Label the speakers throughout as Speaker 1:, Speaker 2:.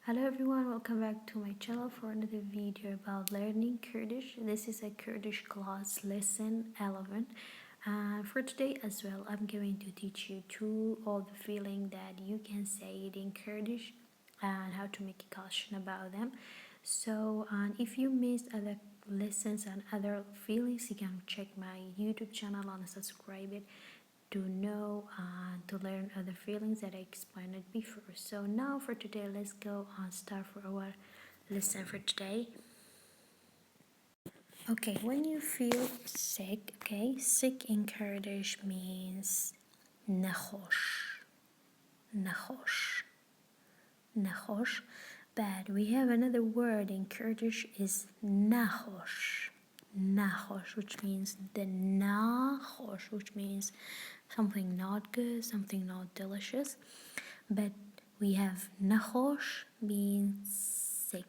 Speaker 1: Hello everyone, welcome back to my channel for another video about learning Kurdish. This is a Kurdish class lesson 11, and for today as well I'm going to teach you two of the feeling that you can say it in Kurdish and how to make a caution about them. So if you missed other lessons and other feelings, you can check my YouTube channel and subscribe it to know and to learn other feelings that I explained it before. So now for today, let's go and start for our lesson for today. Okay, when you feel sick, okay, sick in Kurdish means nakhosh, nakhosh, nakhosh. But we have another word in Kurdish is nakhosh. Nakhosh, which means the nakhosh, which means something not good, something not delicious. But we have nakhosh means sick,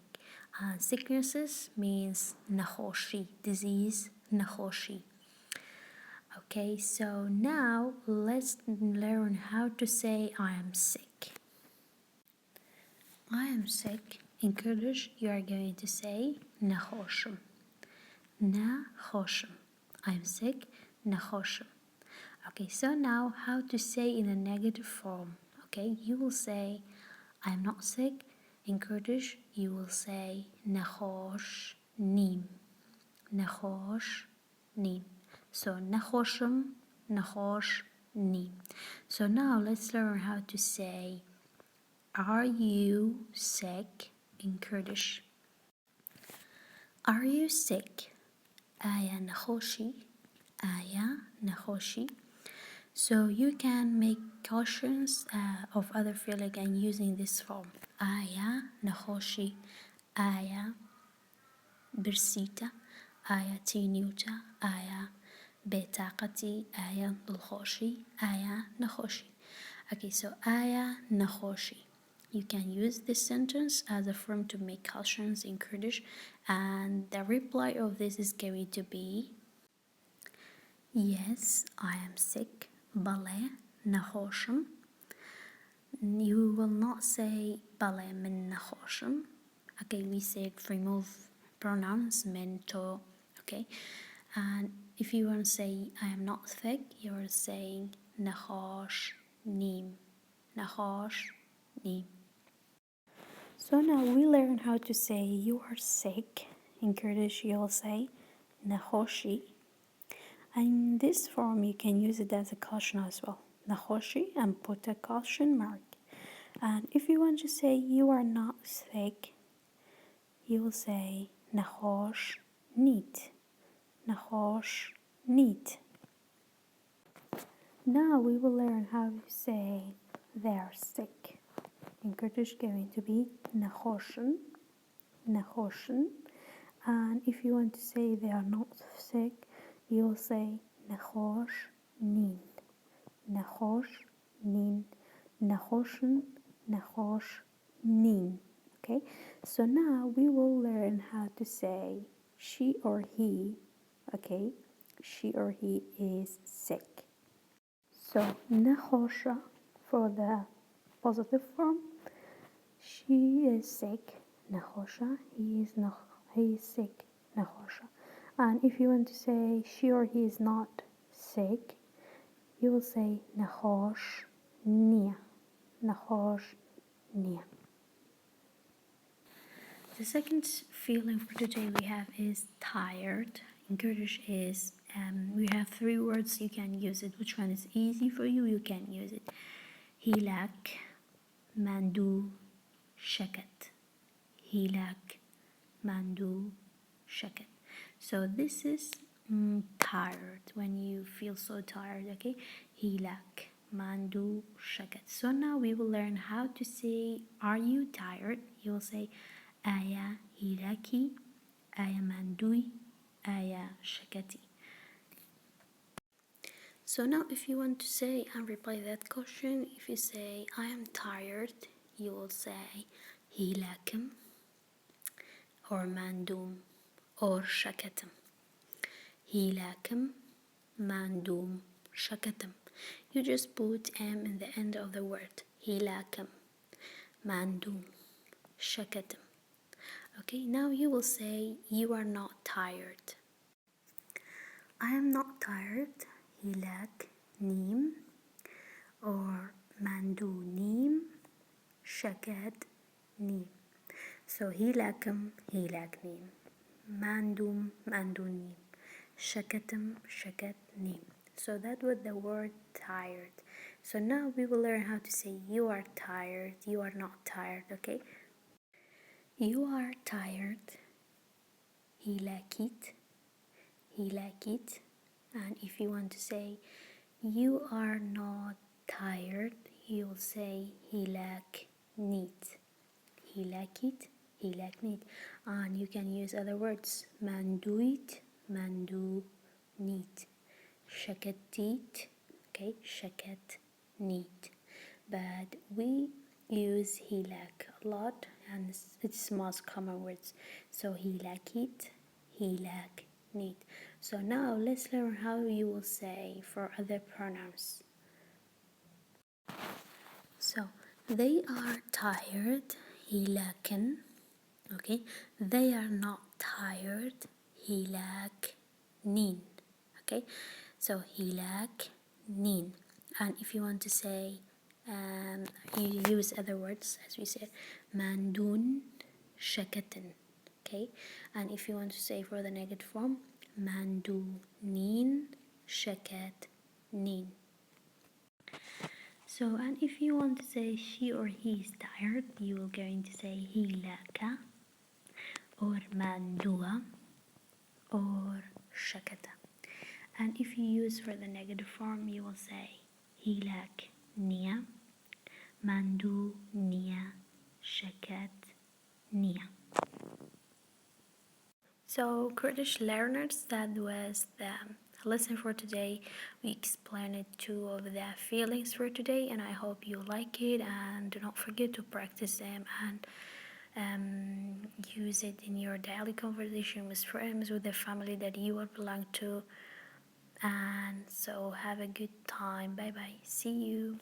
Speaker 1: and sicknesses means nakhoshi, disease, nakhoshi. Okay, so now let's learn how to say I am sick. I am sick. In Kurdish, you are going to say nakhoshim. Nakhoshim. I'm sick. Nakhoshim. Okay, so now how to say in a negative form. Okay, you will say I'm not sick. In Kurdish, you will say nakhosh nim. Nakhosh nim. So nakhoshim, nakhosh nim. So now let's learn how to say are you sick in Kurdish. Are you sick? Aya nakhoshi. Aya nakhoshi. So you can make cautions of other feeling and using this form. Aya nakhoshi. Aya birsita. Aya tinyuta. Aya betaqati. Aya dulkhoshi. Aya nakhoshi. Okay, so aya nakhoshi. You can use this sentence as a form to make cautions in Kurdish, and the reply of this is going to be yes, I am sick. Bale nakhoshim. You will not say bale min nakhoshim. Okay, we said remove pronouns min to. Okay, and if you want to say I am not sick, you are saying nakhosh nim. Nakhosh nim. So now we learn how to say you are sick. In Kurdish, you'll say nakhoshi. And in this form, you can use it as a caution as well. Nakhoshi, and put a caution mark. And if you want to say you are not sick, you will say nakhosh neat. Nakhosh neat. Now we will learn how to say they are sick. In Kurdish, going to be nakhoshin, nakhoshin. And if you want to say they are not sick, you'll say nakhosh nin, nakhosh nin, nakhoshin, nakhosh nin. Okay, so now we will learn how to say she or he. Okay, she or he is sick. So nakhosha for the positive form. She is sick, nakhosha. He is sick, nakhosha. And if you want to say she or he is not sick, you will say nakhosh nia. Nakhosh nia. The second feeling for today we have is tired. In Kurdish is we have three words you can use it. Which one is easy for you? You can use it. Hilak, mandu, shakat. Hilak, mandu, shakat. So this is tired, when you feel so tired, okay? Hilak, mandu, shakat. So now we will learn how to say, are you tired? You will say, aya hilaki, aya mandui, aya shakati. So now if you want to say and reply that question, if you say, I am tired, you will say, hilakim, or mandum, or shakatim. Hilakim, mandum, shakatim. You just put M in the end of the word. Hilakim, mandum, شكتم. Okay, now you will say you are not tired. I am not tired. هيلاك نيم. Or ماندو نيم شكت نيم. So هيلاكم هيلاك نيم. ماندوم ماندو نيم. شكتم شكت نيم. So that was the word tired. So now we will learn how to say you are tired, you are not tired, okay? You are tired. Hilakit. Hilakit. And if you want to say you are not tired, you'll say hilak neat. Hilakit, hilak neat. And you can use other words. Manduit, mandu neat. Shakatit, okay, shakat neat. But we use hilak a lot, and it's most common words. So hilakit, hilak neat. So now let's learn how you will say for other pronouns. So they are tired, hilaken. Okay, they are not tired, hilak nin. Okay, so hilak nin. And if you want to say, you use other words as we said, mandun shakatin. Okay, and if you want to say for the negative form, mandu nin shakat nin. So, and if you want to say she or he is tired, you will going to say hilaka or mandua or shakata. And if you use for the negative form, you will say hilak nia, mandu nia, shakat nia. So, Kurdish learners, that was the lesson for today. We explained two of the feelings for today, and I hope you like it. And do not forget to practice them and use it in your daily conversation with friends, with the family that you will belong to. And so, have a good time. Bye bye. See you.